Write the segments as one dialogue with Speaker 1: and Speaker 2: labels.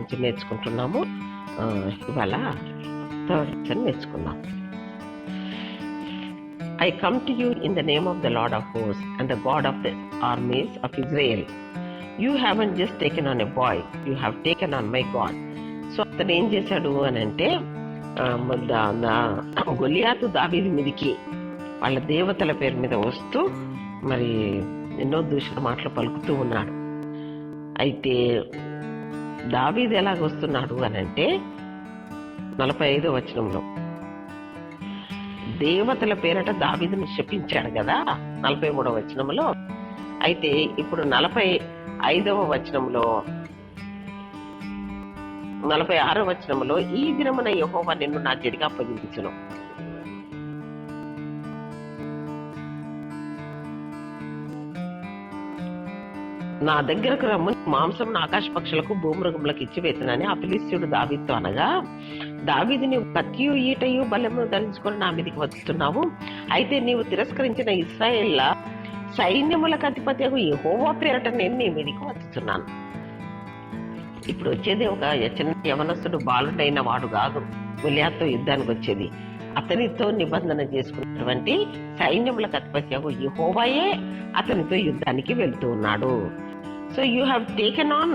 Speaker 1: నుంచి నేర్చుకుంటున్నాము. ఇవాళ third lesson నేర్చుకున్నాం. I come to you in the name of the Lord of hosts and the God of the armies of Israel. You haven't just taken on a boy, you have taken on my God. So అతను ఏం చేశాడు అని అంటే, గొలియాతు దావీదు మీదికి వాళ్ళ దేవతల పేరు మీద వస్తూ మరి ఎన్నో దూషణ మాటలు పలుకుతూ ఉన్నాడు. అయితే దావీదు ఎలాగ వస్తున్నాడు అని అంటే 45వ వచనంలో దేవతల పేరట దావీదుని శపించాడు కదా 43వ వచనంలో. అయితే ఇప్పుడు 45వ వచనంలో 46వ వచనంలో ఈ దినమున యెహోవా నిన్ను నా చేతికి అప్పగించును. నా దగ్గరకు రమ్ము, మాంసం ఆకాశ పక్షులకు భూమృగములకు ఇచ్చివేతనని ఆ ఫిలిష్తీయుడు దావీదుతో అనగా, దావీదు నీవు కత్తియు ఈటయు బలము ధరించుకొని నా మీదకి వస్తున్నావు. అయితే నీవు తిరస్కరించిన ఇశ్రాయేళ్ల సైన్యములకు అధిపతి యెహోవా పేరట నేను నీ మీదకి వస్తున్నాను. ఇప్పుడు వచ్చేది ఒక చిన్న యవనస్తుడు, బాలుడైన వాడు కాదు గొలియాతుతో యుద్ధానికి వచ్చేది. అతనితో నిబంధన చేసుకున్నటువంటి సైన్యములకు అధిపతి యెహోవాయే అతనితో యుద్ధానికి వెళ్తూ ఉన్నాడు. So you have taken on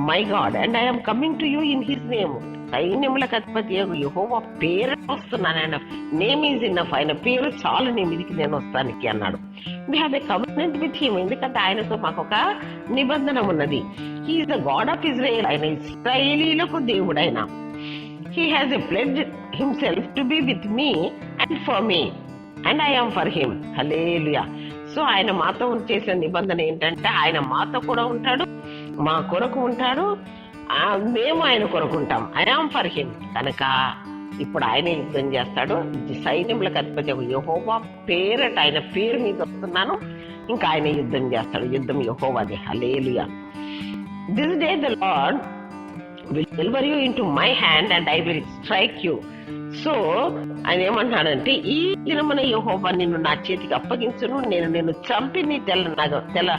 Speaker 1: my God and I'm coming to you in his name. సైన్యములకు అధిపతి యెహోవా పేరు వస్తున్నాను. ఆయన నేమ్ ఈజ్ ఇన్నఫ్, ఆయన పేరు చాలు నీ మీదికి నేను వస్తానికి అన్నాడు. We have a commitment with him, ఎందుకంటే ఆయనతో మాకు ఒక నిబంధన ఉన్నది. He is the God of Israel, ఆయన ఇశ్రాయేలీలకు దేవుడైన. He has pledged himself to be with me and for me and I am for him. Hallelujah. So ఆయన మాతో చేసిన నిబంధన ఏంటంటే, ఆయన మాతో కూడా ఉంటాడు, మా కొరకు ఉంటాడు, మేము ఆయన కొరకు ఉంటాం. I am for him. కనుక ఇప్పుడు ఆయన యుద్ధం చేస్తాడు. సైన్యములకు అధిపతి యెహోవా పేరట, ఆయన పేరు మీద వస్తున్నాను, ఇంకా ఆయన యుద్ధం చేస్తాడు. యుద్ధం యెహోవాది. Hallelujah. This day the Lord will deliver you into my hand and I will strike you. So ఆయన ఏమంటాడంటే, ఈ దినమున యెహోవా నిన్ను నా చేతికి అప్పగించును, నేను నిన్ను చంపి నీ తల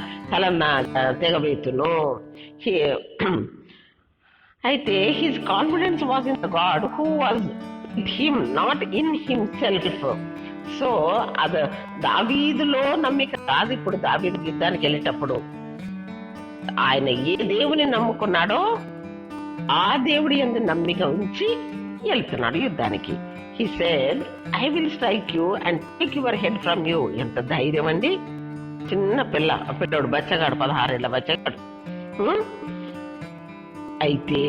Speaker 1: తెగవేతును. అయితే his confidence was in the God who was with him, not in himself. So అది దావీదులో నమ్మిక కాదు. ఇప్పుడు దావీదు యుద్ధానికి వెళ్ళేటప్పుడు ఆయన ఏ దేవుని నమ్ముకున్నాడో ఆ దేవుడి యందు నమ్మిక ఉంచి వెళ్తున్నాడు యుద్ధానికి. He said, I will strike you and take your head from you. ఎంత ధైర్యం అండి! చిన్న పిల్లోడు, బచ్చగాడు, 16 ఏళ్ల బచ్చగాడు. అయితే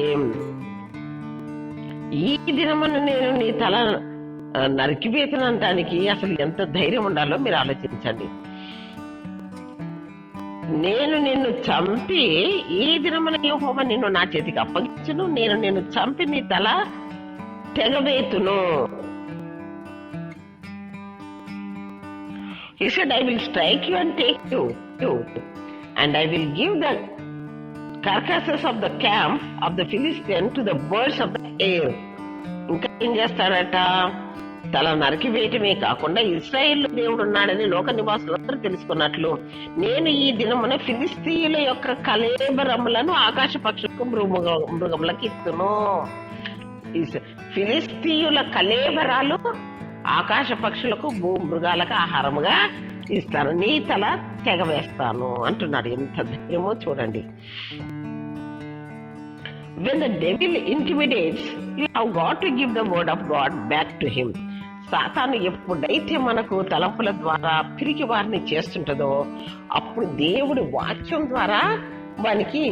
Speaker 1: ఈ దినమున నేను నీ తల నరికివేతనంటానికి అసలు ఎంత ధైర్యం ఉండాలో మీరు ఆలోచించండి. నేను నిన్ను చంపి ఈ దినమున యెహోవా నిన్ను నా చేతికి అప్పగించును, నేను నిన్ను చంపి నీ తల తెగవేతును. He said, I will strike you and take you and I will give the carcasses of the camp of the Philistines to the birds of the air. ఇంకా ఏం చేస్తాడట? తల నరికి వేయటమే కాకుండా ఇశ్రాయేల్ దేవుడు ఉన్నాడని లోక నివాసులందరూ తెలుసుకున్నట్లు నేను ఈ దినమున ఫిలిస్తీయుల యొక్క కళేబరములను ఆకాశ పక్షులకు మృగములకు ఇస్తును. ఫిలిస్తీయుల కళేబరాలు ఆకాశ పక్షులకు భూమృగాలకు ఆహారముగా ఇస్తాను, నీ తల తెగవేస్తాను అంటున్నాడు. ఎంత ధైర్యమో చూడండి. When the devil intimidates, you have got to give the word of God back to him. సాతాను ఎప్పుడైతే మనకు తలంపుల ద్వారా పిరికి వారిని చేస్తుంటదో అప్పుడు దేవుడి వాక్యం ద్వారా వానికి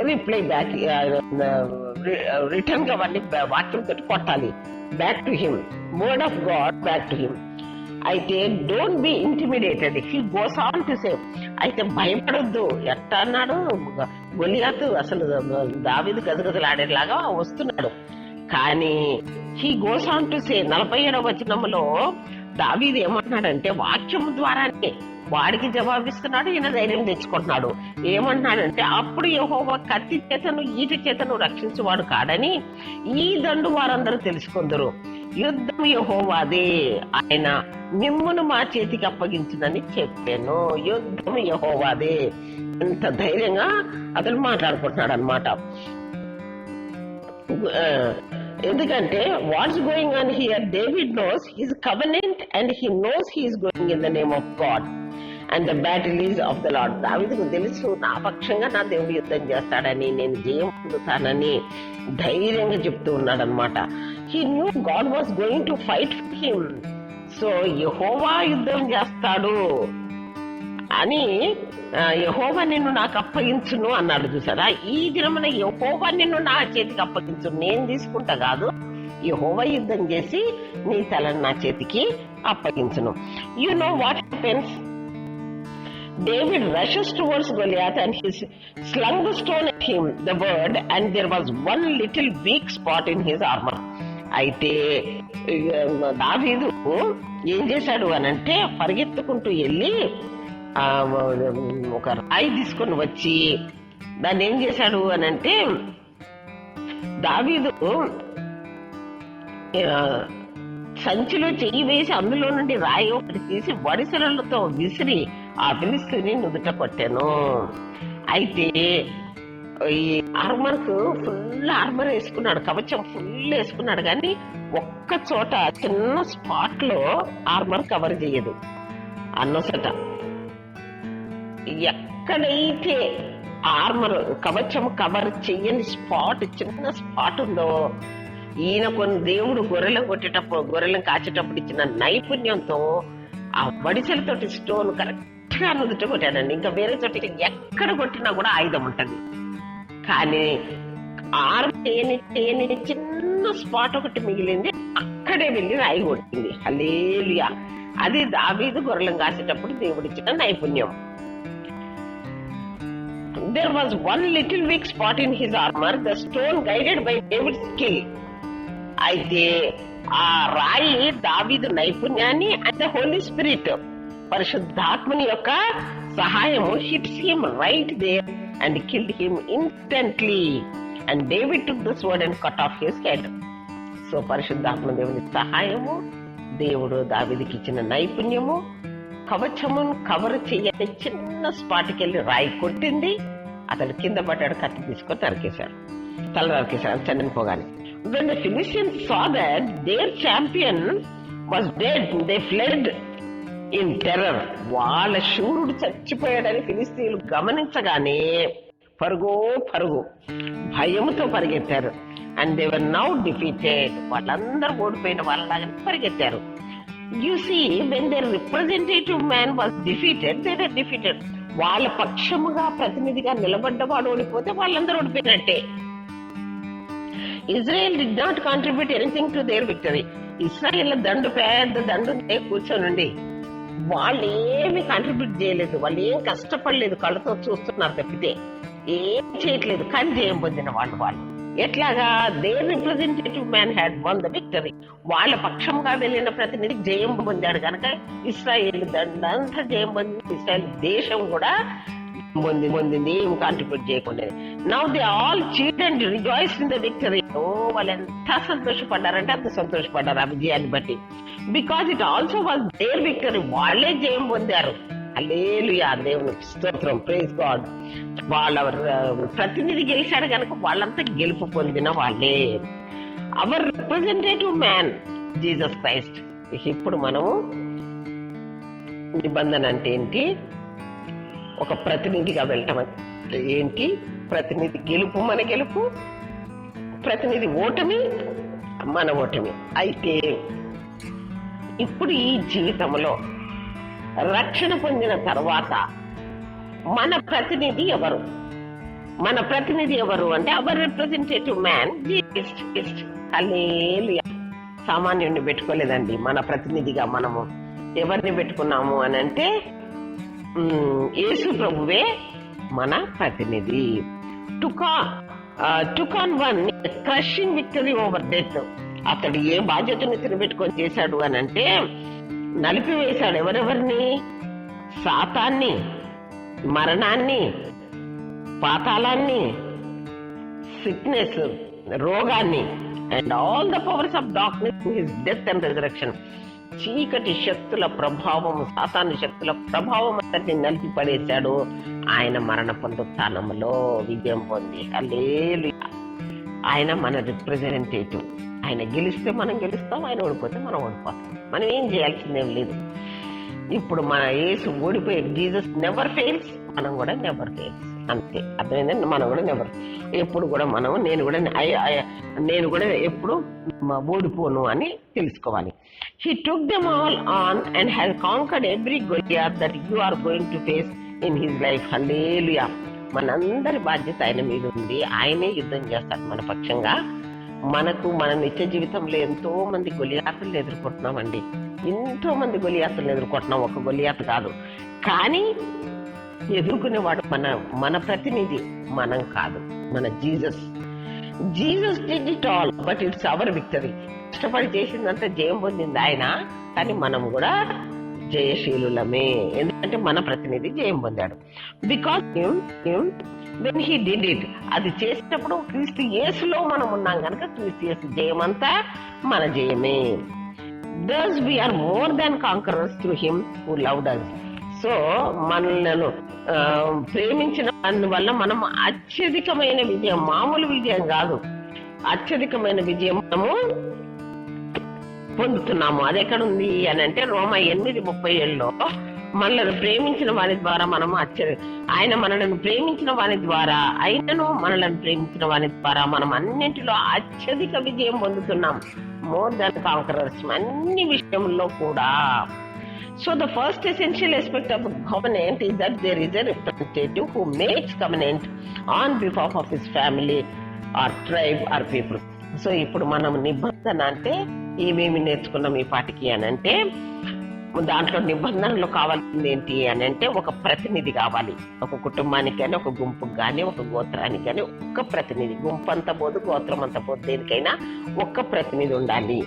Speaker 1: రిప్లై బ్యాక్, రిటర్న్ గా వాడిని వాక్యంతో కొట్టాలి. Back to him, word of God back to him. అయితే don't be intimidated. He goes on to say, అయితే భయపడొద్దు. ఎట్లా అన్నాడు? గొలియాతు అసలు దావీదు గజగజలాడేలాగా వస్తున్నాడు. కానీ he goes on to say, 47వ వచనంలో దావీదు ఏమంటున్నాడంటే, వాక్యం ద్వారానే వాడికి జవాబిస్తున్నాడు. ఈయన ధైర్యం తెచ్చుకుంటున్నాడు. ఏమంటున్నాడంటే, అప్పుడు యెహోవా కత్తి చేతను ఈట చేతను రక్షించువాడు కాడని ఈ దండు వారందరూ తెలుసుకుందరు. యుద్ధం యెహోవాదే, ఆయన మిమ్మును మా చేతికి అప్పగించునని చెప్పాను. యుద్ధం యెహోవాదే. ఎంత ధైర్యంగా అతను మాట్లాడుకుంటున్నాడు అనమాట. ఎందుకంటే what's going on here, David knows his covenant and he knows he's going in the name of God and the battle is of the Lord. దావీదుకు తెలుసు నా పక్షంగా నా దేవుడు యుద్ధం చేస్తాడని, నేను జయం పొందుతానని ధైర్యంగా చెప్తూ ఉన్నాడు అనమాట. He knew God was going to fight for him. So యెహోవా యుద్ధం చేస్తాడు అని, యెహోవా నిన్ను నాకు అప్పగించును అన్నాడు. చూసారా, ఈ దినమున యెహోవా నిన్ను నా చేతికి అప్పగించును, నేను తీసుకుంటా కాదు, యెహోవా యుద్ధం చేసి నీ తలను నా చేతికి అప్పగించును. You know what happens? David rushes towards Goliath and he slung the stone at him, the word, and there was one little weak spot in his armor. అయితే దావీదు ఏం చేశాడు అనంటే, పరిగెత్తుకుంటూ వెళ్ళి ఒక రాయి తీసుకొని వచ్చి దాన్ని ఏం చేశాడు అనంటే, దావీదు సంచిలో చెయ్యి వేసి అందులో నుండి రాయి ఒకటి తీసి వడిసెలతో విసిరి ఆ ఫిలిస్తీని నుదుట కొట్టాను. అయితే ఈ ఆర్మర్ కు ఫుల్ ఆర్మర్ వేసుకున్నాడు, కవచం ఫుల్ వేసుకున్నాడు, కానీ ఒక్క చోట చిన్న స్పాట్ లో ఆర్మర్ కవర్ చేయదు. అన్నసట ఎక్కడైతే ఆర్మర్ కవచం కవర్ చెయ్యని స్పాట్, చిన్న స్పాట్ ఉందో, ఈయన కొన్ని దేవుడు గొర్రెలను కొట్టేటప్పుడు, గొర్రెలను కాచేటప్పుడు ఇచ్చిన నైపుణ్యంతో ఆ వడిసెలతోటి స్టోన్ కరెక్ట్ గా నుదుట కొట్టాడండి. ఇంకా వేరే చోట ఎక్కడ కొట్టినా కూడా ఆయుధం ఉంటది, కానీ చేయని చిన్న స్పాట్ ఒకటి మిగిలింది, అక్కడే వెళ్ళి రాయి కొట్టింది. హల్లెలూయా! అది దావీదు గొర్రెలను కాసేటప్పుడు దేవుడిచ్చిన నైపుణ్యం. There was one little weak spot in his armor, the stone guided by David's skill. అయితే ఆ రాయి దావీదు నైపుణ్యాన్ని అండ్ ద హోలీ స్పిరిట్, పరిశుద్ధాత్మని యొక్క సహాయము, hits him right there and killed him instantly and David took the sword and cut off his head. So పరిశుద్ధాత్మ దేవుని సహాయము, దేవుడు దావీదుకి ఇచ్చిన నైపుణ్యము, కవచమును కవర్ చేయని చిన్న స్పాట్కి వెళ్ళి రాయి కొట్టింది, అతడు కింద పడ్డాడు, కత్తి తీసుకొని నరికేశాడు, తల నరికేశాడు చనిపోగానే. When the Philistines saw that their champion was dead, they fled in terror. వాళ్ళ శూరుడు చచ్చిపోయాడని ఫిలిస్తీన్లు గమనించగానే పరుగు భయముతో పరిగెత్తారు. And they were now defeated. వాళ్ళందరూ ఓడిపోయిన వాళ్ళలాగా పరిగెత్తారు. You see, when their representative man was defeated, they were defeated. వాళ్ళ పక్షముగా ప్రతినిధిగా నిలబడ్డవాడు ఓడిపోతే వాళ్ళందరూ ఓడిపోయినట్టే. Israel did not contribute anything to their victory. Israel పెద్ద దండు కూర్చోనండి, వాళ్ళు ఏమి కాంట్రిబ్యూట్ చేయలేదు, వాళ్ళు ఏం కష్టపడలేదు, కళ్ళతో చూస్తున్నారు తప్పితే ఏం చేయట్లేదు, కానీ జయం పొందిన వాళ్ళు ఎట్లాగా? Their representative man had won the victory. వాళ్ళ పక్షంగా వెళ్ళిన ప్రతినిధి జయం పొందాడు కనుక ఇస్రాయేల్ దండంతా జయం పొందింది. ఇస్రాయేల్ దేశం కూడా పొందింది, ఏం కాంట్రిబ్యూట్ చేయకుండా. Now they all cheered and rejoice in the victory. ఓ, వాళ్ళు ఎంత సంతోషపడ్డారంటే అంత సంతోషపడ్డారు ఆ విజయాన్ని బట్టి. Because it also was their victory. వాళ్ళే జయం పొందారు. హల్లెలూయా, దేవునికి స్తోత్రం, ప్రైజ్ గాడ్. వాళ్ళ ప్రతినిధి గెలిచాడు కనుక వాళ్ళంతా గెలుపు పొందిన వాళ్ళే. Our representative man Jesus Christ. ఇప్పుడు మనము నిబంధన అంటే ఏంటి? ఒక ప్రతినిధిగా వెళ్ళటం అంటే ఏంటి? ప్రతినిధి గెలుపు మన గెలుపు, ప్రతినిధి ఓటమి మన ఓటమి. అయితే ఇప్పుడు ఈ జీవితంలో రక్షణ పొందిన తర్వాత మన ప్రతినిధి ఎవరు? మన ప్రతినిధి ఎవరు అంటే అవర్ రిప్రజెంటేటివ్ మ్యాన్ జీసస్. హల్లెలూయా. సామాన్యుడిని పెట్టుకోలేదండి, మన ప్రతినిధిగా మనము ఎవరిని పెట్టుకున్నాము అని అంటే యేసు ప్రభువే మన ప్రతినిధి. టుక్ on one crushing victory over death. అతడు ఏ బాధ్యతను తినబెట్టుకొని చేశాడు అని అంటే నలిపివేశాడు. ఎవరెవరిని? సాతాన్ని, మరణాన్ని, పాతాళాన్ని, సిక్నెస్, రోగాన్ని, and all the powers of darkness in his death and resurrection. చీకటి శక్తుల ప్రభావం, సాతాను శక్తుల ప్రభావం అంతటిని నలిపి పడేశాడు. ఆయన మరణ పునరుత్థానములో విజయం పొంది. హల్లెలూయా. ఆయన మన రిప్రజెంటేటివ్. ఆయన గెలిస్తే మనం గెలుస్తాం, ఆయన ఓడిపోతే మనం ఓడిపోతాం. మనం ఏం చేయాల్సిందేం లేదు. ఇప్పుడు మన యేసు ఓడిపోయే, జీసస్ నెవర్ ఫెయిల్స్, మనం కూడా నెవర్ ఫెయిల్స్. అంతే, అర్థమైందండి. మనం కూడా నెవర్, ఎప్పుడు కూడా మనం, నేను కూడా ఎప్పుడు ఓడిపోను అని తెలుసుకోవాలి. He took them all on and has conquered every Goliath that you are going to face in his life. Hallelujah. మనందరి బాధ్యత ఆయన మీద ఉంది. ఆయనే యుద్ధం చేస్తాడు మన పక్షంగా. మన నిత్య జీవితంలో ఎంతో మంది గొలియాతులను ఎదుర్కొంటున్నామండి. ఎంతో మంది గొలియాతులను ఎదుర్కొంటున్నాం, ఒక గొలియాతు కాదు. కానీ ఎదుర్కొనేవాడు మన ప్రతినిధి, మనం కాదు, మన Jesus. Jesus did it all but it's our victory. కష్టపడి చేసిందంతా జయం పొందింది ఆయన, కానీ మనం కూడా జయశీలులమే, ఎందుకంటే మన ప్రతినిధి జయం పొందాడు. Because when he did it, అది చేసినప్పుడు క్రీస్తు యేసులో మనం ఉన్నాం కనుక క్రీస్తు యేసు జయమంతా మన జయమే. Thus we are more than conquerors through him who loved us. So మనలను ప్రేమించిన వల్ల మనం అత్యధికమైన విజయం, మామూలు విజయం కాదు, అత్యధికమైన విజయం మనము పొందుతున్నాము. అది ఎక్కడుంది అని అంటే రోమా 8:37లో మనల్ని ప్రేమించిన వారి ద్వారా మనము ఆయన మనలను ప్రేమించిన వారి ద్వారా, ఆయనను మనలను ప్రేమించిన వారి ద్వారా మనం అన్నింటిలో అత్యధిక విజయం పొందుతున్నాం. మోర్ దాన్ కాంకరర్స్, అన్ని విషయంలో కూడా. So the first essential aspect of covenant is that there is a representative who makes covenant on behalf of his family or tribe or people. So ఇప్పుడు మనం నిబంధన అంటే ఏమేమి నేర్చుకున్నాం ఈ పాటికి అని అంటే, దాంట్లో నిబంధనలు కావాల్సింది ఏంటి అని అంటే, ఒక ప్రతినిధి కావాలి. ఒక కుటుంబానికి కానీ, ఒక గుంపుకి కానీ, ఒక గోత్రానికి కానీ ఒక్క ప్రతినిధి. గుంపు అంతా పోదు, గోత్రం అంతా పోదు, దేనికైనా ఒక్క ప్రతినిధి ఉండాలి.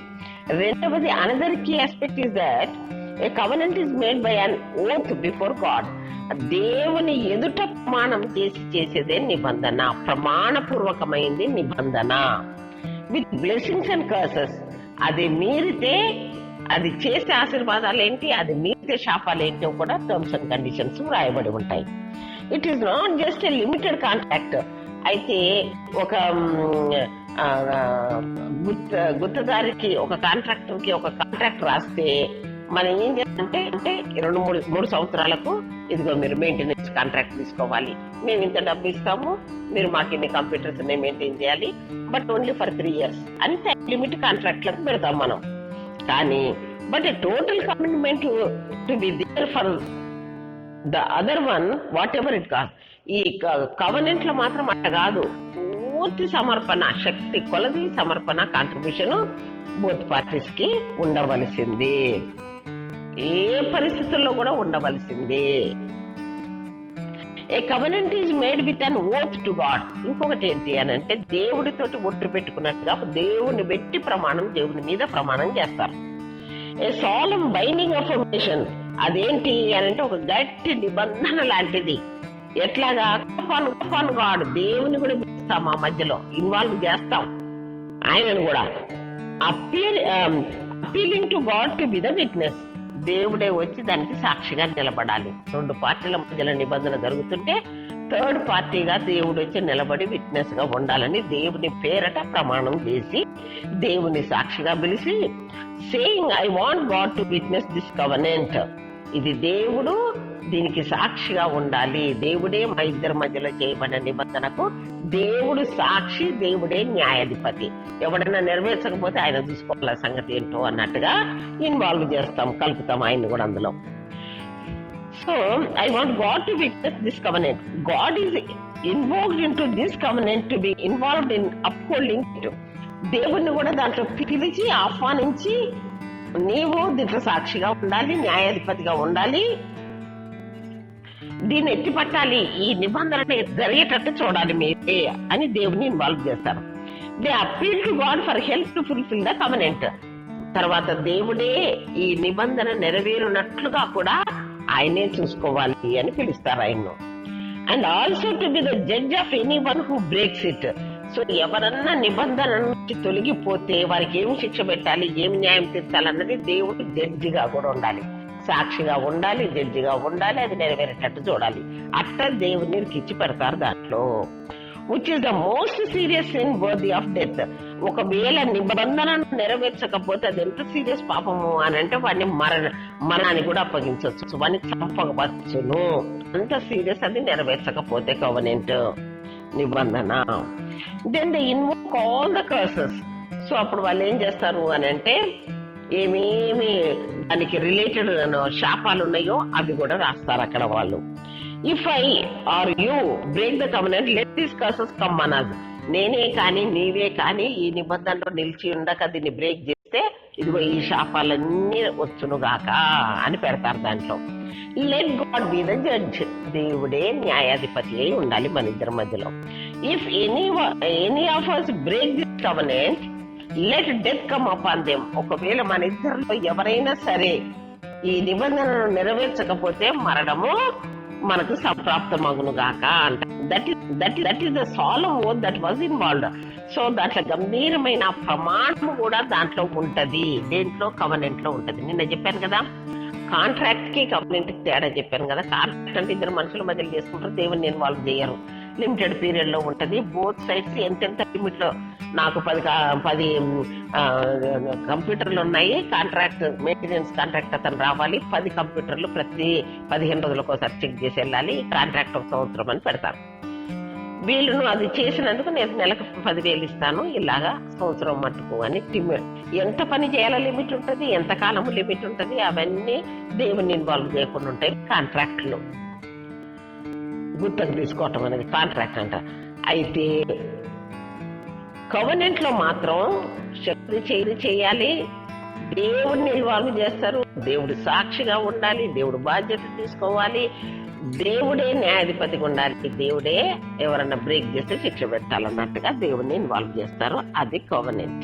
Speaker 1: రెండవది, another key aspect is that a covenant is made by an oath before God. దేవుని ఎదుట ప్రమాణం చేసేదే నిబంధన, ప్రమాణపూర్వకమైంది నిబంధన. With blessings and curses. అది మీరితే అది చేసే ఆశీర్వాదాలు ఏంటి, అది మీరితే శాపాలు ఏంటో కూడా టర్మ్స్ అండ్ కండిషన్స్ రాయబడి ఉంటాయి. It is not just a limited contract. అయితే ఒక గుత్తదారికి, ఒక కాంట్రాక్టర్ కి ఒక కాంట్రాక్ట్ రాస్తే మనం ఏం చేయాలంటే 2-3 సంవత్సరాలకు ఇదిగో మీరు మెయింటెనెన్స్ కాంట్రాక్ట్ తీసుకోవాలి, మేము ఇంత డబ్బు ఇస్తాము, మీరు మాకు ఇన్ని కంప్యూటర్స్ మెయింటైన్ చేయాలి, బట్ ఓన్లీ ఫర్ 3 years అని లిమిట్ కాంట్రాక్ట్లకు పెడతాం మనం. కానీ but a total commitment to be there for the other one whatever it కాదు. ఈ కవెనెంట్ లో మాత్రం అట్లా కాదు, పూర్తి సమర్పణ, శక్తి కొలది సమర్పణ, కాంట్రిబ్యూషన్ బోత్ పార్టీస్ కి ఉండవలసింది, ఏ పరిస్థితుల్లో కూడా ఉండవలసింది. A covenant is made with an oath to God. ఇంకొకటి ఏంటి అని అంటే, దేవుడితోటి ఒట్టు పెట్టుకున్నట్టుగా దేవుని పెట్టి దేవుని మీద ప్రమాణం చేస్తారు. ఏ సాలమ్ బైండింగ్ అఫర్మేషన్. అదేంటి అని అంటే, ఒక గట్టి నిబంధన లాంటిది. ఎట్లాగా అపాన్ గాడ్, దేవుని కూడా పిలుస్తాం, ఆ మధ్యలో ఇన్వాల్వ్ చేస్తాం ఆయనను కూడా. Appealing to God to be the witness. దేవుడే వచ్చి దానికి సాక్షిగా నిలబడాలి. 2 పార్టీల మధ్యలో నిబంధన జరుగుతుంటే థర్డ్ పార్టీగా దేవుడు వచ్చి నిలబడి విట్నెస్ గా ఉండాలని దేవుని పేరట ప్రమాణం చేసి దేవుని సాక్షిగా పిలిచి, saying I want God to witness this covenant. ఇది దేవుడు దీనికి సాక్షిగా ఉండాలి. దేవుడే మా ఇద్దరి మధ్యలో చేయబడిన నిబంధనకు దేవుడు సాక్షి, దేవుడే న్యాయాధిపతి. ఎవడైనా నెరవేర్చకపోతే ఆయన చూసుకోవాల సంగతి ఏంటో అన్నట్టుగా ఇన్వాల్వ్ చేస్తాం, కలుపుతాం ఆయన్ని కూడా అందులో. So I want God to witness this covenant. God is involved in to this covenant to be involved in upholding it. దేవుణ్ణి కూడా దాంట్లో పిలిచి ఆహ్వానించి, నీవు దీంట్లో సాక్షిగా ఉండాలి, న్యాయాధిపతిగా ఉండాలి, దీన్ని ఎత్తి పట్టాలి, ఈ నిబంధనలు జరిగేటట్టు చూడాలి మీరే అని దేవుని ఇన్వాల్వ్ చేస్తారు. They appeal to God for help to fulfil the covenant. తర్వాత దేవుడే ఈ నిబంధన నెరవేరునట్లుగా కూడా ఆయనే చూసుకోవాలి అని పిలుస్తారు ఆయన్ను. And also to be the judge of anyone who breaks it. So ఎవరన్నా నిబంధన నుంచి తొలగిపోతే వారికి ఏం శిక్ష పెట్టాలి, ఏం న్యాయం తీర్చాలన్నది దేవుడు జడ్జిగా కూడా ఉండాలి, సాక్షిగా ఉండాలి, జడ్జిగా ఉండాలి, అది నెరవేరేటట్టు చూడాలి. అట్లా దేవుని ఇచ్చి పెడతారు దాంట్లో. Which is the most serious sin worthy of death. ఒకవేళ నిబంధనను నెరవేర్చకపోతే అది ఎంత సీరియస్ పాపము అని అంటే వాడిని మరణాన్ని కూడా అప్పగించవచ్చు, వాడిని చంపవచ్చును. అంత సీరియస్ అది నెరవేర్చకపోతే కవనెంట్ నిబంధన. Then they invoke all the curses. So అప్పుడు వాళ్ళు ఏం చేస్తారు అని అంటే ఏమేమి దానికి రిలేటెడ్ శాపాలు ఉన్నాయో అవి కూడా రాస్తారు అక్కడ వాళ్ళు. If I or you break the covenant let this curses come on us. నేనే కానీ నీవే కానీ ఈ నిబంధనలో నిలిచి ఉండక దీన్ని బ్రేక్ చేస్తే ఇదిగో ఈ శాపాలన్నీ వచ్చునుగాక అని పెడతారు దాంట్లో. Let God B the judge. దేవుడే న్యాయాధిపతి అయి ఉండాలి మన ఇద్దరి మధ్యలో. If any of us break this covenant let death come upon them. ఒకవేళ మన ఇద్దరిలో ఎవరైనా సరే ఈ నిబంధనను నెరవేర్చకపోతే మరణము మనకు సంప్రాప్తమగును గాక అంట. That is the solemn oath that was involved. So దాంట్లో గంభీరమైన ప్రమాణము కూడా దాంట్లో ఉంటది. దేంట్లో? కవెనెంట్ లో ఉంటది. నిన్న చెప్పాను కదా, కాంట్రాక్ట్ కి కవెనెంట్ కి తేడా చెప్పాను కదా. కాంట్రాక్ట్ అంటే ఇద్దరు మనుషుల మధ్యలో చేసుకుంటారు, దేవుని ఇన్వాల్వ్ చేయరు. లిమిటెడ్ పీరియడ్ లో ఉంటది. బోత్ సైడ్స్ ఎంతెంత లిమిట్ లో. నాకు 10 కంప్యూటర్లు ఉన్నాయి. కాంట్రాక్ట్ మెయింటెనెన్స్ కాంట్రాక్ట్ అతను రావాలి. 10 కంప్యూటర్లు ప్రతి 15 రోజులకు ఒకసారి చెక్ చేసి వెళ్ళాలి. కాంట్రాక్ట్ 1 సంవత్సరం అని పెడతారు. వీళ్ళను అది చేసినందుకు నేను నెలకు 10,000 ఇస్తాను, ఇలాగా సంవత్సరం మట్టుకు అని. ఎంత పని చేయాలో లిమిట్ ఉంటది, ఎంత కాలము లిమిట్ ఉంటది, అవన్నీ దేవుని ఇన్వాల్వ్ చేయకుండా ఉంటాయి కాంట్రాక్ట్లు. గుర్తకు తీసుకోవటం అనేది కాంట్రాక్ట్ అంట. అయితే కవెనెంట్ లో మాత్రం శక్తి చేయాలి, దేవుడిని ఇన్వాల్వ్ చేస్తారు, దేవుడు సాక్షిగా ఉండాలి, దేవుడు బాధ్యత తీసుకోవాలి, దేవుడే న్యాయాధిపతిగా ఉండాలి, దేవుడే ఎవరన్నా బ్రేక్ చేస్తే శిక్ష పెట్టాలన్నట్టుగా దేవుడిని ఇన్వాల్వ్ చేస్తారు. అది covenant.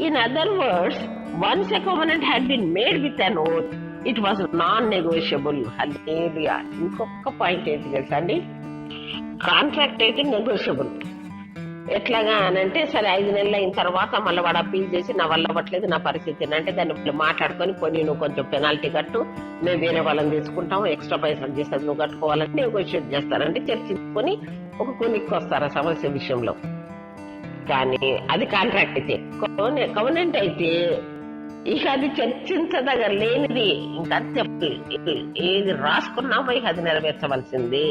Speaker 1: In other words, once a covenant had been made with an oath it was non negotiable. Hallelujah. ఇంకొక పాయింట్ ఏంటి తెలుసా అండి, కాంట్రాక్ట్ అయితే నెగోషియబుల్. ఎట్లాగా అని అంటే, సరే 5 నెలలు అయిన తర్వాత మళ్ళీ వాడు అప్పీల్ చేసి నా వల్ల అవ్వట్లేదు నా పరిస్థితి అంటే దాన్ని మాట్లాడుకొని కొన్ని నువ్వు కొంచెం పెనాల్టీ కట్టు, మేము వేరే వాళ్ళని తీసుకుంటాం, ఎక్స్ట్రా పైసలు చేస్తే నువ్వు కట్టుకోవాలని నెగోషియేట్ చేస్తారంటే చర్చించుకొని ఒక కొలిక్కి వస్తారు ఆ సమస్య విషయంలో. కానీ అది కాంట్రాక్ట్ అయితే. కవెనెంట్ అయితే ఇక అది చర్చించదగ లేనిది. ఇంకా ఏది రాసుకున్నామో ఇక అది నెరవేర్చవలసింది.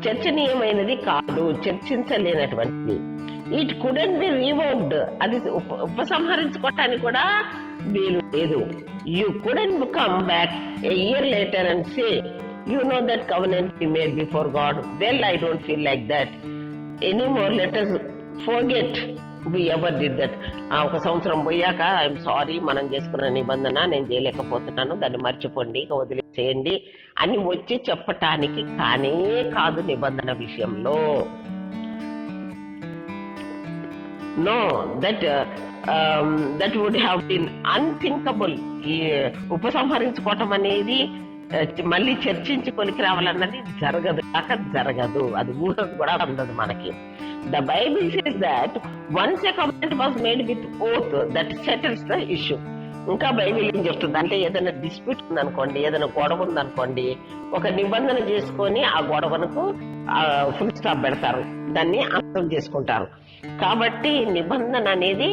Speaker 1: చర్చనీయమైనది కాదు, చర్చించలేనటువంటిది. It couldn't be revoked. అది ఉపసంహరించుకోవటానికి కూడా వీలు లేదు. You couldn't come back a year later and say you know that covenant we made before God. Well, I don't feel like that anymore. Let us forget we ever did that. 1 సంవత్సరం పోయాక I'm sorry, మనం చేసుకున్న నిబంధన నేను చేయలేకపోతున్నాను, దాన్ని మర్చిపోండి, ఇక వదిలేసేయండి అని వచ్చి చెప్పటానికి కానే కాదు నిబంధన విషయంలో. No, that would have been unthinkable. ఈ ఉపసంహరించుకోవటం అనేది మళ్ళీ చర్చించి కొలికి రావాలన్నది జరగదు. అది ఊహకు కూడా ఉండదు మనకి. The Bible says that once a covenant was made with oath, that settles the issue. ఇంకా బైబిల్ ఏం చెప్తుంది అంటే, ఏదైనా డిస్ప్యూట్ ఉందనుకోండి, ఏదైనా గొడవ ఉందనుకోండి, ఒక నిబంధన చేసుకొని ఆ గొడవనకు ఫుల్ స్టాప్ పెడతారు, దాన్ని అంతం చేసుకుంటారు. కాబట్టి నిబంధన అనేది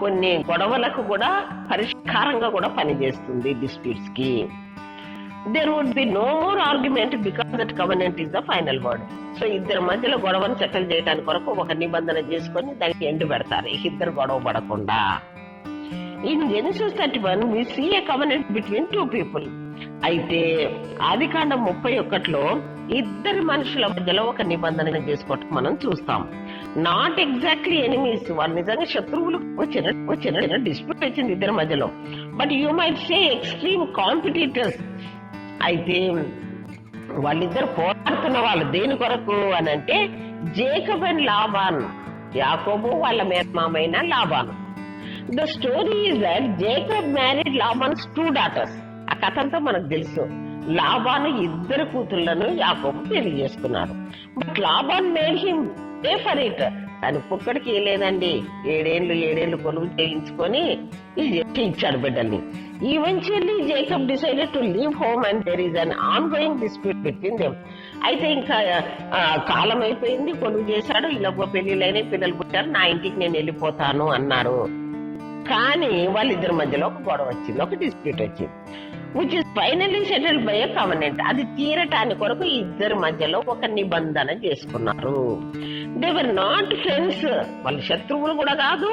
Speaker 1: కొన్ని గొడవలకు కూడా పరిష్కారంగా కూడా పనిచేస్తుంది డిస్ప్యూట్స్ కి. There would be no more argument because that covenant is the final word. So ఇద్దరి మధ్యలో గొడవను సెటిల్ చేయడానికి కొరకు ఒక నిబంధన చేసుకొని దానికి ఎండు పెడతారు, ఇద్దరు గొడవ పడకుండా. In Genesis 31 we see a covenant between 2 people. అయితే ఆదికాండం 31లో ఇద్దరు మనుషుల మధ్యలో ఒక నిబంధన చేసుకోవటం మనం చూస్తాం. నాట్ ఎగ్జాక్ట్లీ ఎనిమీస్, వాళ్ళు నిజంగా శత్రువులు. వచ్చిన డిస్ప్యూట్ వచ్చింది ఇద్దరి మధ్యలో, but you might say extreme competitors. అయితే వాళ్ళిద్దరు పోరాడుతున్న వాళ్ళు దేని కొరకు అని అంటే, జేకబ్ అండ్ లాబాన్. యాకోబు వాళ్ళ మేనమామైన లాబాను. The story is that Jacob married Laban's 2 daughters. ఆ కథ అంతా మనకు తెలుసు. లాబాను 2 కూతుళ్లను యాకోబు పెళ్లి చేసుకున్నాడు. But Laban made him pay for it. కానీ పుక్కడికి లేదండి, 7 ఏళ్ళు కొలువు చేయించుకొని ఇచ్చాడు బిడ్డల్ని. Eventually Jacob decided to leave home and there is an ongoing dispute between them. అయితే ఇంకా కాలం అయిపోయింది, కొడుకు చేశాడు, ఇలా పెళ్లిళ్ళైనా పిల్లలు పుట్టారు, నా ఇంటికి నేను వెళ్ళిపోతాను అన్నారు. కానీ వాళ్ళిద్దరి మధ్యలో ఒక గొడవ వచ్చింది, ఒక డిస్ప్యూట్ వచ్చింది, which is finally settled by a covenant. అది తీరటానికి కొరకు ఇద్దరి మధ్యలో ఒక నిబంధన చేసుకున్నారు. దే వర్ నాట్ ఫ్రెండ్స్, వాళ్ళ శత్రువులు కూడా కాదు,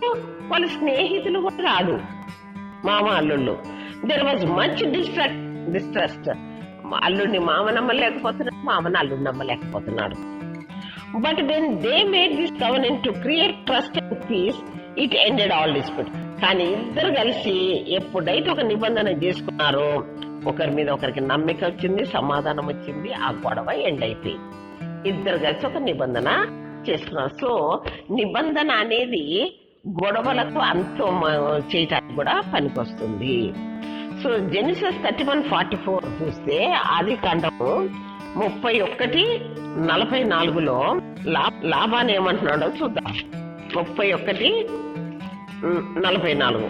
Speaker 1: వాళ్ళ స్నేహితులు కూడా కాదు, మామ అల్లుళ్ళు. There was much distrust. అల్లుడిని మామ నమ్మలేకపోతున్నాడు, మామని అల్లుడిని నమ్మలేకపోతున్నాడు. But when they made this covenant to create trust and peace, it ended all dispute. కానీ ఇద్దరు కలిసి ఎప్పుడైతే ఒక నిబంధన చేసుకున్నారో, ఒకరి మీద ఒకరికి నమ్మిక వచ్చింది, సమాధానం వచ్చింది, ఆ గొడవ ఎండ్ అయిపోయింది. ఇద్దరు కలిసి ఒక నిబంధన చేసుకున్నారు. సో నిబంధన అనేది గొడవలకు అంతం చేయటానికి కూడా పనికొస్తుంది. సో జెనిసిస్ 31:44 చూస్తే ఆది కాండము 31:44 లాబాను ఏమంటున్నాడో చూద్దాం. 31:44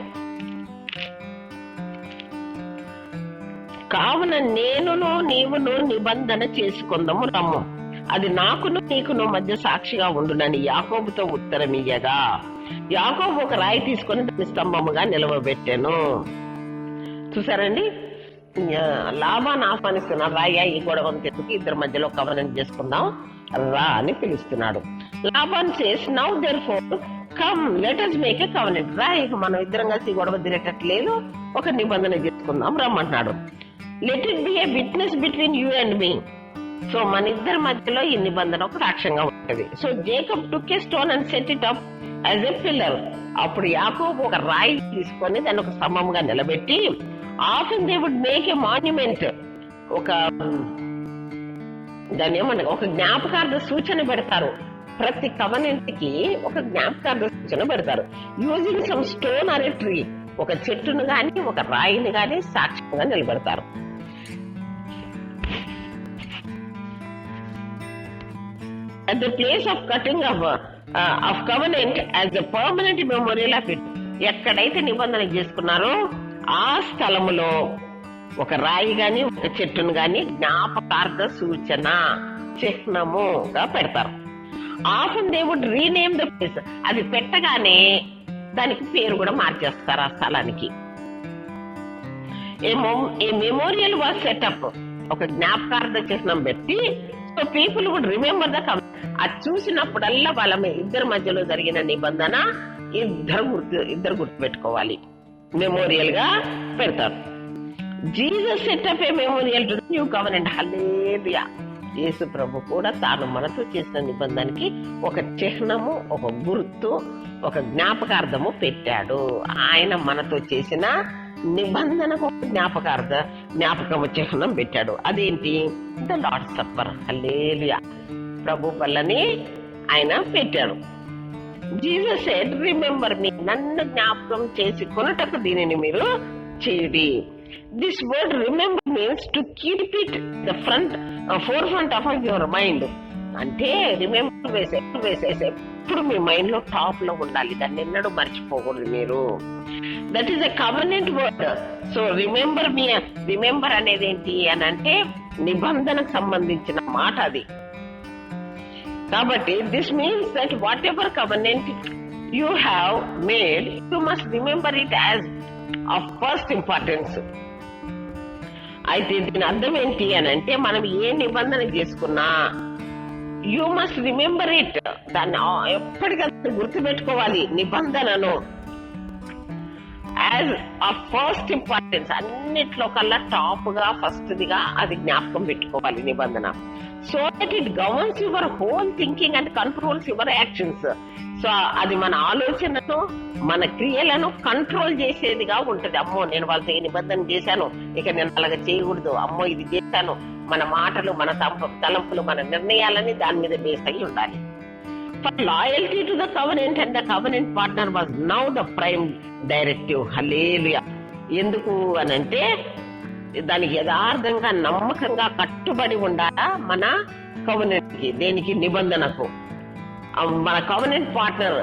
Speaker 1: కావున నేనును నీవును నిబంధన చేసుకుందాము రమ్ము, అది నాకును నీకును మధ్య సాక్షిగా ఉండునని యాకోబుతో ఉత్తరం ఇయ్యగా, యాకోబు ఒక రాయి తీసుకొని దాన్ని స్తంభముగా నిలవబెట్టాను. చూసారండి, లాబాను ఆహ్వానిస్తున్నాడు, రాయ్యా ఈ గొడవ తెచ్చుకు ఇద్దరి మధ్యలో కవెనెంట్ చేసుకుందాం రా అని పిలుస్తున్నాడు. Laban says now therefore come let us make a covenant. రా, ఇక మనం ఇద్దరం కలిసి గొడవ తిరగట్లేదు, ఒక నిబంధన చేసుకుందాం రమ్మంటున్నాడు. Let it be a witness between you and me. So మన ఇద్దరి మధ్యలో ఈ నిబంధన ఒక సాక్ష్యంగా ఉంటది. So Jacob took a stone and set it up as a pillar. అప్పుడు యాకోబు ఒక రాయి తీసుకొని దాన్ని ఒక స్తంభంగా నిలబెట్టి, often they would make a monument, ఒక దాన్ని ఏమంటారు, ఒక జ్ఞాపకార్థ సూచన పెడతారు. ప్రతి కవెనెంట్ కి ఒక జ్ఞాపకార్థ సూచన పెడతారు, using some stone or a tree. ఒక చెట్టును గాని ఒక రాయిని గాని సాక్ష్యంగా నిలబెడతారు. At the place of cutting of covenant as a permanent memorial of it. ఎక్కడైతే నిబంధన చేసుకున్నారో ఆ స్థలములో ఒక రాయి గాని ఒక చెట్టును గాని జ్ఞాపకార్థ సూచన చిహ్నముగా పెడతారు. Often they would rename the place. అది పెట్టగానే దానికి పేరు కూడా మార్చేస్తారు ఆ స్థలానికి. ఏ మెమోరియల్ వాజ్ సెటప్, ఒక జ్ఞాపకార్థ చిహ్నం పెట్టి, so people would remember the covenant. అది చూసినప్పుడల్లా వాళ్ళ ఇద్దరి మధ్యలో జరిగిన నిబంధన ఇద్దరు గుర్తు పెట్టుకోవాలి, మెమోరియల్ గా పెడతారు. Jesus set up a memorial to the new covenant. Hallelujah. యేసు ప్రభు కూడా తాను మనతో చేసిన నిబంధనకి ఒక చిహ్నము, ఒక గుర్తు, ఒక జ్ఞాపకార్థము పెట్టాడు. ఆయన మనతో చేసిన నిబంధనకు ఒక జ్ఞాపకము చిహ్నం పెట్టాడు. అదేంటి? The Lord's supper. హల్లెలూయా. ప్రభు వల్లని ఆయన పెట్టాడు. జీసస్ సెడ్ రిమెంబర్ మీ, నన్ను జ్ఞాపకం చేసి కొనుటకు దీనిని మీరు చేయుడి. This word remember means to keep it the four front of your mind. అంటే రిమెంబర్ వేసేసి ఎప్పుడు మీ మైండ్ లో టాప్ లో ఉండాలి, దాన్ని ఎన్నడూ మర్చిపోకూడదు మీరు. That is a covenant word. So remember me, remember అనేది ఏంటి అని అంటే నిబంధనకు సంబంధించిన మాట అది. కాబట్టి this means that what ever covenant you have made, you must remember it as of first importance. అయితే దీని అర్థం ఏంటి అని అంటే, మనం ఏ నిబంధన చేసుకున్నా యూ మస్ట్ రిమెంబర్ ఇట్, దాన్ని ఎప్పటికప్పుడు గుర్తుపెట్టుకోవాలి నిబంధనను, యాజ్ ఆఫ్ ఫస్ట్ ఇంపార్టెన్స్. అన్నిట్లో కల్లా టాప్ గా ఫస్ట్ దిగా అది జ్ఞాపకం పెట్టుకోవాలి నిబంధన. So that it governs your whole thinking and controls your actions. So అది మన ఆలోచనను, మన క్రియలను కంట్రోల్ చేసేదిగా ఉంటది. అమ్మో నేను వాళ్ళతో ఈ నిబంధన చేశాను, ఇక నేను అలాగ చేయకూడదు, అమ్మో ఇది చేశాను. మన మాటలు, మన తలంపులు, మన నిర్ణయాలని దాని మీద బేస్ అయి ఉండాలి. For loyalty to the covenant and the covenant partner was now the prime directive. Hallelujah. ఎందుకు అనంటే దానికి యథార్థంగా నమ్మకంగా కట్టుబడి ఉండాలా మన కవెనెంట్ కి, దేనికి? నిబంధనకు. మన కవెనెంట్ పార్ట్నర్,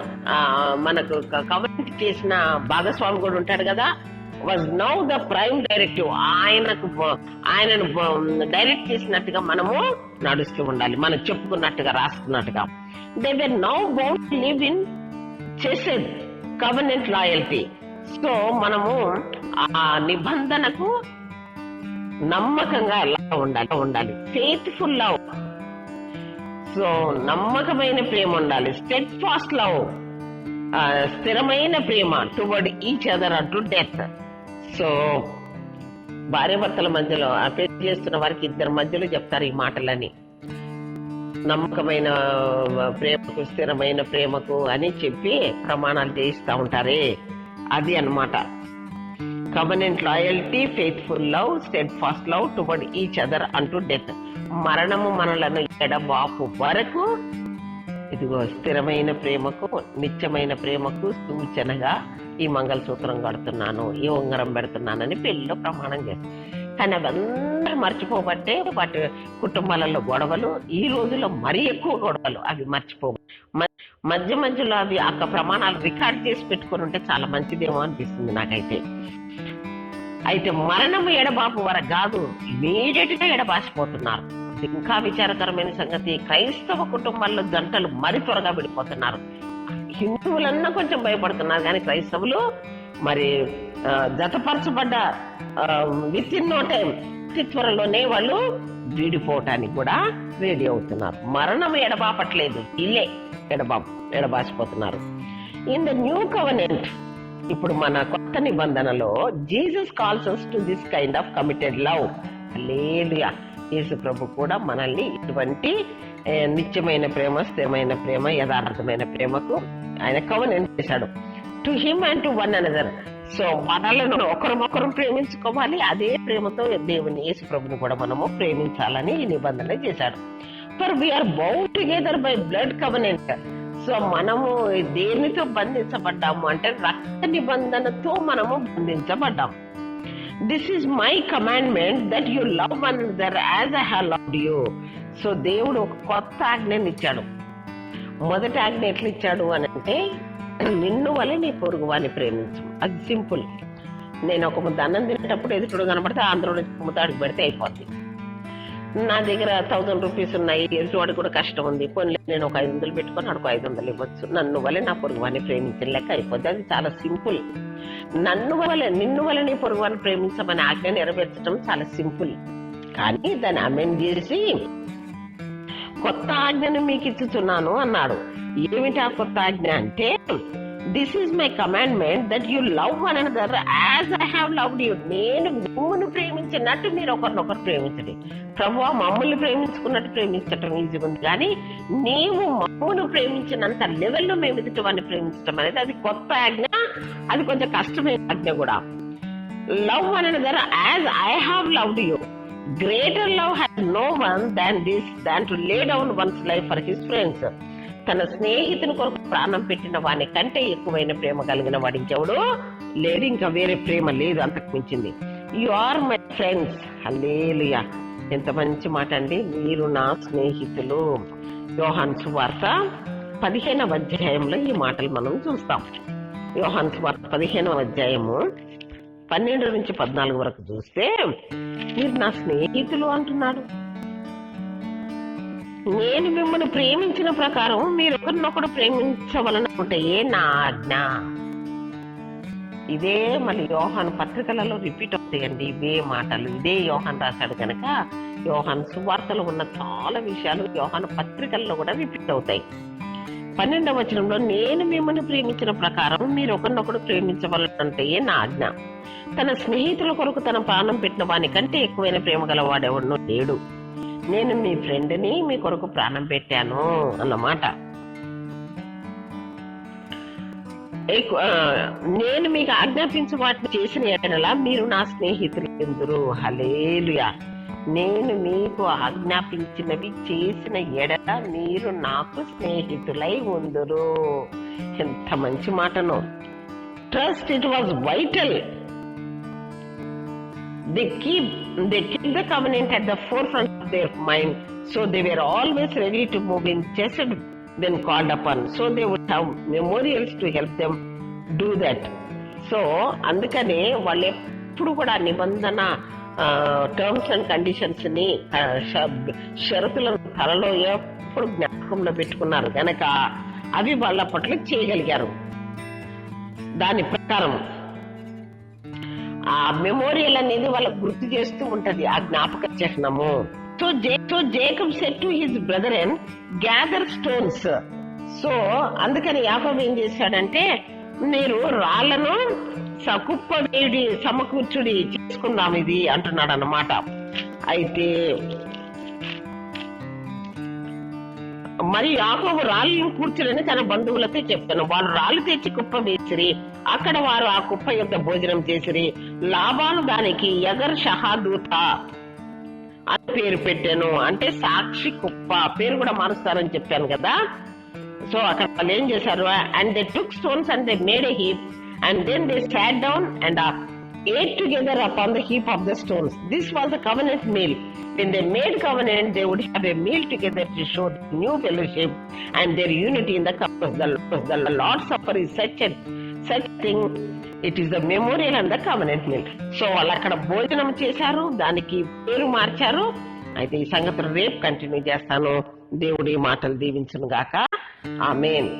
Speaker 1: మనకు కవెనెంట్ చేసిన భాగస్వామి కూడా ఉంటాడు కదా, was now the prime directive. ఆయనను డైరెక్ట్ చేసినట్టుగా మనము నడుస్తూ ఉండాలి, మనం చెప్పుకున్నట్టుగా రాసుకున్నట్టుగా. They were now bound to live in chesed covenant loyalty. So మనము ఆ నిబంధనకు నమ్మకంగా ఉండాలి. ఫెయిత్ఫుల్ లవ్, సో నమ్మకమైన ప్రేమ ఉండాలి. స్టెడ్ ఫాస్ట్ లవ్, స్థిరమైన ప్రేమ. Towards each other unto death. So భార్యాభర్తల మధ్యలో పెళ్లి చేస్తున్న వారికి ఇద్దరి మధ్యలో చెప్తారు ఈ మాటలని. నమ్మకమైన ప్రేమకు, స్థిరమైన ప్రేమకు అని చెప్పి ప్రమాణాలు చేయిస్తా ఉంటారే, అది అన్నమాట. Covenant loyalty, faithful love, steadfast love, toward each other unto death. మరణము మనలను ఎడబాపు వరకు ఇదిగో స్థిరమైన ప్రేమకు, నిత్యమైన ప్రేమకు సూచనగా ఈ మంగళసూత్రం కడుతున్నాను, ఈ ఉంగరం పెడుతున్నానని పెళ్లిలో ప్రమాణం చేస్తాను. కానీ అవందరూ మర్చిపోబట్టే వాటి కుటుంబాలలో గొడవలు, ఈ రోజుల్లో మరీ ఎక్కువ గొడవలు. అవి మధ్యలో అవి ఆ ప్రమాణాలు రికార్డ్ చేసి పెట్టుకుని ఉంటే చాలా మంచిదేమో అనిపిస్తుంది నాకైతే. అయితే మరణము ఎడబాపు వరకు కాదు, ఇమీడియట్ గా ఎడబాసిపోతున్నారు. ఇంకా విచారకరమైన సంగతి, క్రైస్తవ కుటుంబాల్లో జంటలు మరి త్వరగా విడిపోతున్నారు. హిందువులన్నా కొంచెం భయపడుతున్నారు, కానీ క్రైస్తవులు మరి జతపరచబడ్డ విత్ ఇన్ నో టైం, అతి త్వరలోనే వాళ్ళు విడిపోవటానికి కూడా రెడీ అవుతున్నారు. మరణం ఎడబాపట్లేదు, ఇల్లే ఎడబాసిపోతున్నారు. ఇన్ ద న్యూ కవెనెంట్, ఇప్పుడు మన కొత్త నిబంధనలో Jesus calls us to this kind of committed love. Hallelujah. యేసు ప్రభు కూడా మనల్ని ఇటువంటి నిత్యమైన ప్రేమ, స్థిరమైన ప్రేమ, యథార్థమైన ప్రేమకు ఆయన కవెనెంట్ చేశాడు. To him and to one another. So మనలను ఒకరినొకరు ప్రేమించుకోవాలి, అదే ప్రేమతో దేవుని యేసు ప్రభుని కూడా మనము ప్రేమించాలని ఈ నిబంధన చేశాడు. For we're bound together by blood covenant. So మనము దేనితో బంధించబడ్డాము అంటే రక్త నిబంధనతో మనము బంధించబడ్డాము. This is my commandment that you love one another as I have loved you. So దేవుడు ఒక కొత్త ఆజ్ఞని ఇచ్చాడు. మొదటి ఆజ్ఞ ఎట్లా ఇచ్చాడు అని అంటే, నిన్ను వల్ల నీ పొరుగు వాడిని ప్రేమించు. అది సింపుల్. నేను ఒక ముద్ద అన్నం తినేటప్పుడు ఎదుటి కనబడితే ఆంధ్రుడు ముద్ద అడిగి పెడితే అయిపోద్ది. నా దగ్గర 1000 రూపీస్ ఉన్నాయి, ఎదుటివాడికి కూడా కష్టం ఉంది, పోనీ నేను ఒక 500 పెట్టుకొని అడుగు 500 ఇవ్వచ్చు. నన్ను వల్ల నా పొరుగు వాడిని ప్రేమించిన లెక్క అయిపోద్ది. అది చాలా సింపుల్. నిన్ను వల్ల నీ పొరుగు వాడిని ప్రేమించమని ఆజ్ఞ నెరవేర్చడం చాలా సింపుల్. కానీ దాన్ని అమెండ్ చేసి కొత్త ఆజ్ఞను మీకు ఇచ్చుతున్నాను అన్నాడు. ఏమిటి ఆ కొత్త ఆజ్ఞ అంటే, this is my commandment that you love one another as I have loved you. నేను మిమ్మల్ని ప్రేమించినట్టు మీరు ఒకరినొకరు ప్రేమించండి. ప్రభువా, మమ్మల్ని ప్రేమించుకున్నట్టు ప్రేమించటం ఈజీ ఉంది, కానీ నీవు మమ్మల్ని ప్రేమించినంత లెవెల్లో మేము ఎదుటివాడిని ప్రేమించడం అనేది అది కొత్త ఆజ్ఞ. అది కొంచెం కష్టమైన ఆజ్ఞ కూడా. Love one another as I have loved you. Greater love has no one than this, than to lay down one's life for his friends. తన స్నేహితుని కొరకు ప్రాణం పెట్టిన వాని కంటే ఎక్కువైన ప్రేమ కలిగిన వాడు ఇంకెవడు లేడు. ఇంకా వేరే ప్రేమ లేదు అంతకు మించింది. You are my friends. Hallelujah. ఎంత మంచి మాట అండి. మీరు నా స్నేహితులు. యోహాను సువార్త 15వ అధ్యాయంలో ఈ మాటలు మనం చూస్తాం. యోహాను సువార్త 15వ అధ్యాయము 12 నుంచి 14 వరకు చూస్తే, మీరు నా స్నేహితులు అంటున్నాడు. నేను మిమ్మల్ని ప్రేమించిన ప్రకారం మీరు ఒకరినొకరు ప్రేమించవలనుకుంటే నా ఆజ్ఞ. ఇదే మళ్ళీ యోహాను పత్రికలలో రిపీట్ అవుతాయండి ఇవే మాటలు. ఇదే యోహాను రాశాడు కనుక యోహాను సువార్తలో ఉన్న చాలా విషయాలు యోహాను పత్రికల్లో కూడా రిపీట్ అవుతాయి. 12వ వచనంలో, నేను మిమ్మల్ని ప్రేమించిన ప్రకారం మీరు ఒకరినొకరు ప్రేమించవలనంటే నా ఆజ్ఞ. తన స్నేహితుల కొరకు తన ప్రాణం పెట్టిన వాని కంటే ఎక్కువైన ప్రేమ గలవాడెవడో లేడు. నేను మీ ఫ్రెండ్ని, మీ కొరకు ప్రాణం పెట్టాను అన్నమాట. నేను మీకు ఆజ్ఞాపించు వాటిని చేసిన ఎడల మీరు నా స్నేహితులు ఎందురు. హల్లెలూయా. నేను మీకు ఆజ్ఞాపించినవి చేసిన ఎడల మీరు నాకు స్నేహితులై ఉందురు. ఎంత మంచి మాటను. Trust, it was vital. They keep the covenant at the forefront of their mind, so they were always ready to move in chesed when called upon. So they would have memorials to help them do that. So అందుకనే వాళ్ళు ఎప్పుడు కూడా నిబంధన terms and conditions ని షరతులను తలలో ఎప్పుడు జ్ఞాపకంలో పెట్టుకున్నారు గనక అవి వాళ్ళ పట్ల చేయగలిగారు. దాని ప్రకారం ఆ మెమోరియల్ అనేది వాళ్ళకు గుర్తు చేస్తూ ఉంటది, ఆ జ్ఞాపక చిహ్నము. So Jacob said to his brother gather stones. So అందుకని యాకోబు ఏం చేశాడంటే, మీరు రాళ్లను కుప్ప వేడి సమకూర్చుడి చేసుకుందాం ఇది అంటున్నాడు అన్నమాట. అయితే మరి యాకోబు రాళ్ళను కూర్చుని తన బంధువులతో చెప్తాను. వాళ్ళు రాళ్ళు తెచ్చి కుప్ప వేసిరి, అక్కడ వారు ఆ కుప్ప యొక్క భోజనం చేసిరి. లాబాను దానికి యగర్ షహాదూత అని పేరు పెట్టాను, అంటే సాక్షి కుప్ప. పేరు కూడా మారుస్తారని చెప్పాను కదా. సో అక్కడ వాళ్ళు ఏం చేశారు, and they took stones and they made a heap and then they sat down and ate together upon the heap of the stones. This was the covenant meal. When they made covenant, they would have a meal together to show the new fellowship and their unity in the covenant. The Lord's Supper is such thing. It is the memorial and the covenant meal. So వాళ్ళు అక్కడ భోజనం చేశారు, దానికి పేరు మార్చారు. అయితే ఈ సంగతులు రేపు కంటిన్యూ చేస్తాను. దేవుడి మాటలు దీవించును గాక. ఆమేన్.